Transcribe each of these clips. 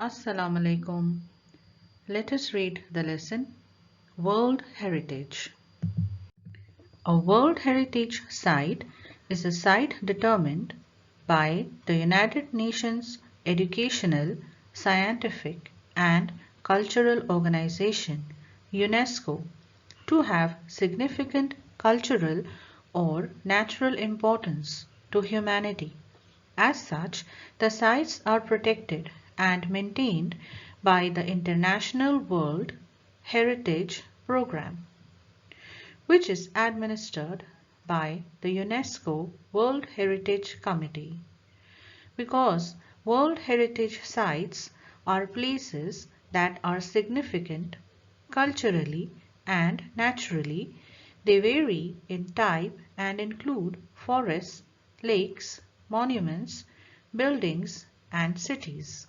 Assalamu alaikum. Let us read the lesson World Heritage. A World Heritage Site is a site determined by the United Nations Educational, Scientific and Cultural Organization UNESCO to have significant cultural or natural importance to humanity. As such, the sites are protected and maintained by the International World Heritage Program, which is administered by the UNESCO World Heritage Committee. Because World Heritage Sites are places that are significant culturally and naturally, they vary in type and include forests, lakes, monuments, buildings, and cities.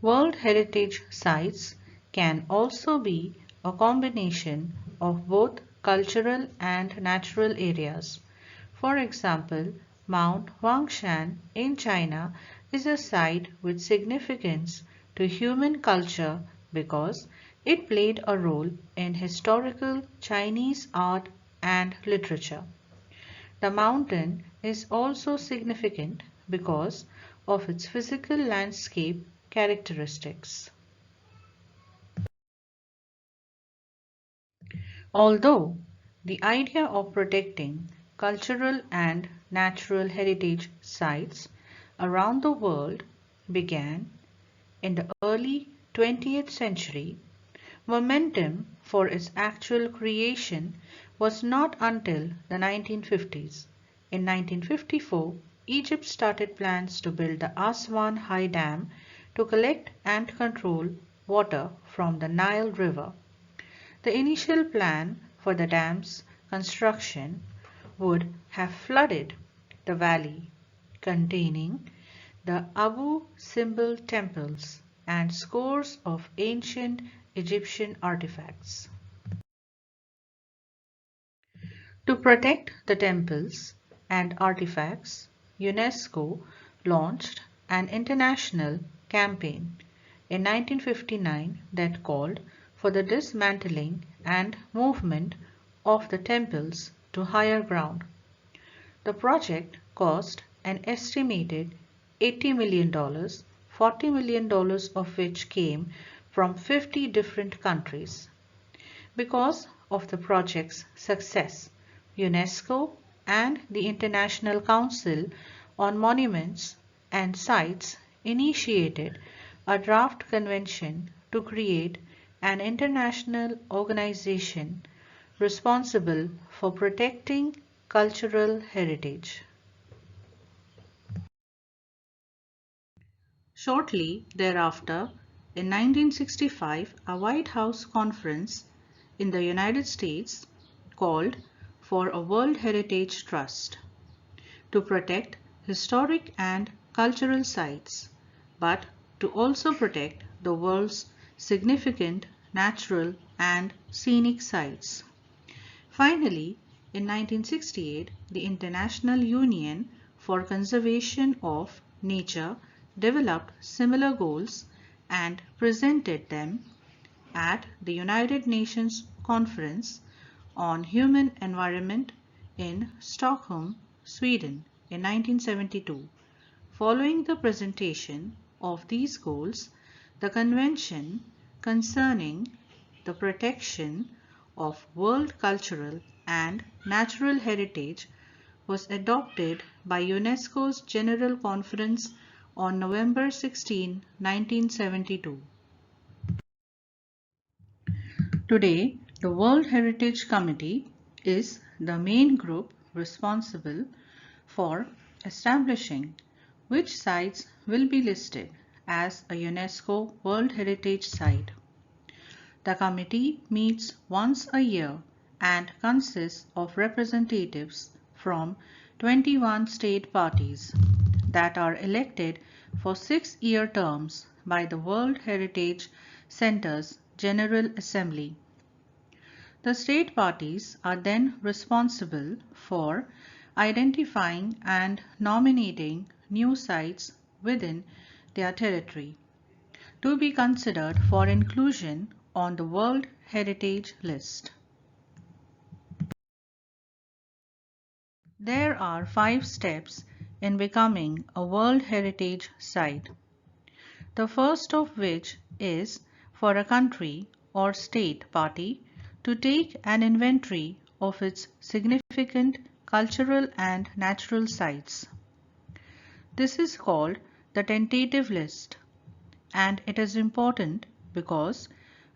World Heritage Sites can also be a combination of both cultural and natural areas. For example, Mount Huangshan in China is a site with significance to human culture because it played a role in historical Chinese art and literature. The mountain is also significant because of its physical landscape characteristics. Although the idea of protecting cultural and natural heritage sites around the world began in the early 20th century, momentum for its actual creation was not until the 1950s. In 1954, Egypt started plans to build the Aswan High Dam to collect and control water from the Nile River. The initial plan for the dam's construction would have flooded the valley containing the Abu Simbel temples and scores of ancient Egyptian artifacts. To protect the temples and artifacts, UNESCO launched an international campaign in 1959 that called for the dismantling and movement of the temples to higher ground. The project cost an estimated $80 million, $40 million of which came from 50 different countries. Because of the project's success, UNESCO and the International Council on Monuments and Sites initiated a draft convention to create an international organization responsible for protecting cultural heritage. Shortly thereafter, in 1965, a White House conference in the United States called for a World Heritage Trust to protect historic and cultural sites, but to also protect the world's significant natural and scenic sites. Finally, in 1968, the International Union for Conservation of Nature developed similar goals and presented them at the United Nations Conference on Human Environment in Stockholm, Sweden in 1972. Following the presentation of these goals, the Convention concerning the protection of world cultural and natural heritage was adopted by UNESCO's General Conference on November 16, 1972. Today, the World Heritage Committee is the main group responsible for establishing which sites will be listed as a UNESCO World Heritage Site. The committee meets once a year and consists of representatives from 21 state parties that are elected for 6-year terms by the World Heritage Center's General Assembly. The state parties are then responsible for identifying and nominating new sites within their territory to be considered for inclusion on the World Heritage List. There are 5 steps in becoming a World Heritage Site. The first of which is for a country or state party to take an inventory of its significant cultural and natural sites. This is called the tentative list, and it is important because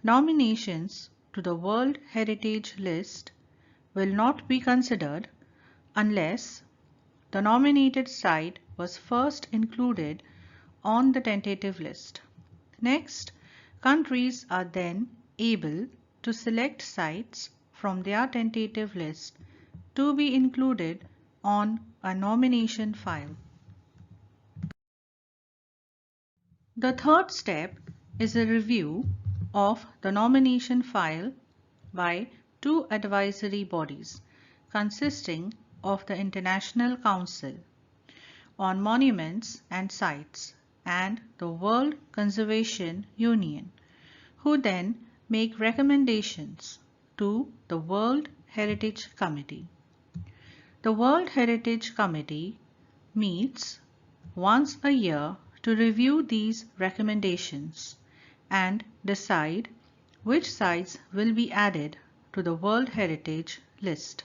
nominations to the World Heritage List will not be considered unless the nominated site was first included on the tentative list. Next, countries are then able to select sites from their tentative list to be included on a nomination file. The third step is a review of the nomination file by 2 advisory bodies consisting of the International Council on Monuments and Sites and the World Conservation Union, who then make recommendations to the World Heritage Committee. The World Heritage Committee meets once a year to review these recommendations and decide which sites will be added to the World Heritage List.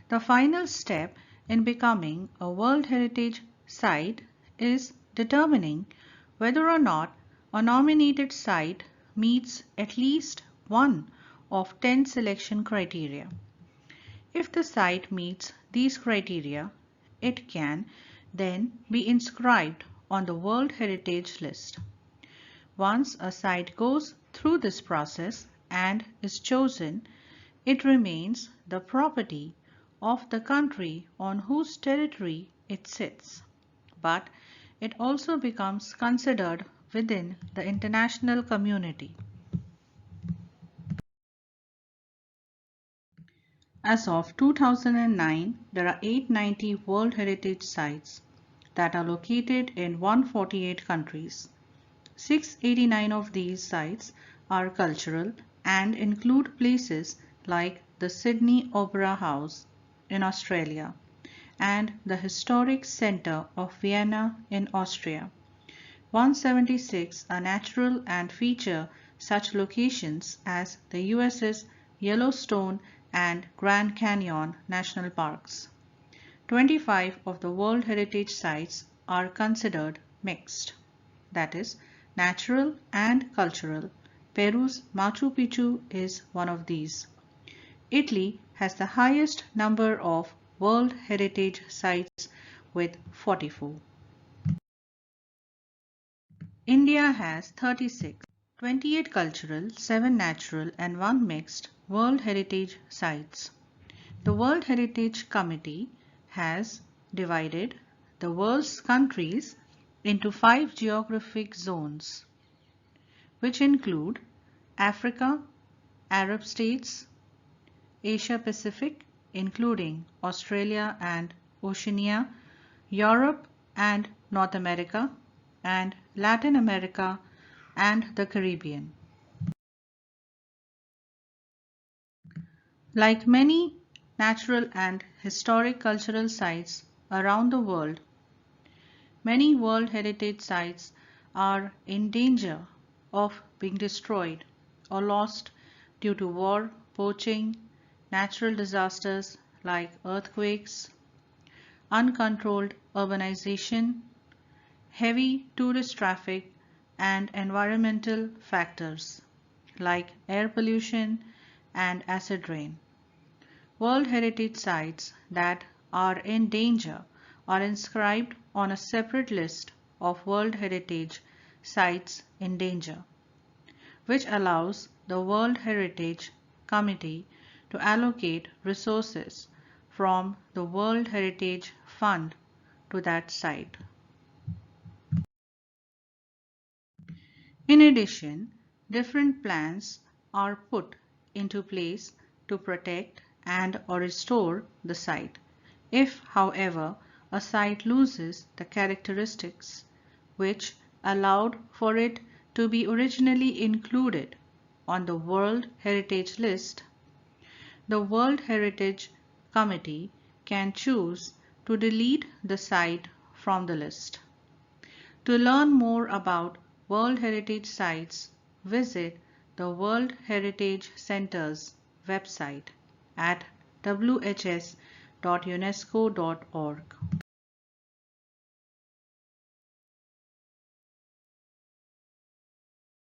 The final step in becoming a World Heritage Site is determining whether or not a nominated site meets at least one of 10 selection criteria. If the site meets these criteria, it can then be inscribed on the World Heritage List. Once a site goes through this process and is chosen, it remains the property of the country on whose territory it sits, but it also becomes considered within the international community. As of 2009, there are 890 World Heritage Sites that are located in 148 countries. 689 of these sites are cultural and include places like the Sydney Opera House in Australia and the Historic Centre of Vienna in Austria. 176 are natural and feature such locations as the USS Yellowstone and Grand Canyon National Parks. 25 of the World Heritage Sites are considered mixed, that is, natural and cultural. Peru's Machu Picchu is one of these. Italy has the highest number of World Heritage Sites with 44. India has 36, 28 cultural, 7 natural and 1 mixed World Heritage Sites. The World Heritage Committee has divided the world's countries into 5 geographic zones, which include Africa, Arab states, Asia Pacific, including Australia and Oceania, Europe and North America, and Latin America and the Caribbean. Like many natural and historic cultural sites around the world, many World Heritage Sites are in danger of being destroyed or lost due to war, poaching, natural disasters like earthquakes, uncontrolled urbanization, heavy tourist traffic, and environmental factors like air pollution and acid rain. World Heritage Sites that are in danger are inscribed on a separate list of World Heritage Sites in danger, which allows the World Heritage Committee to allocate resources from the World Heritage Fund to that site. In addition, different plans are put into place to protect and or restore the site. If, however, a site loses the characteristics which allowed for it to be originally included on the World Heritage List, the World Heritage Committee can choose to delete the site from the list. To learn more about World Heritage Sites, visit the World Heritage Center's website at whs.unesco.org.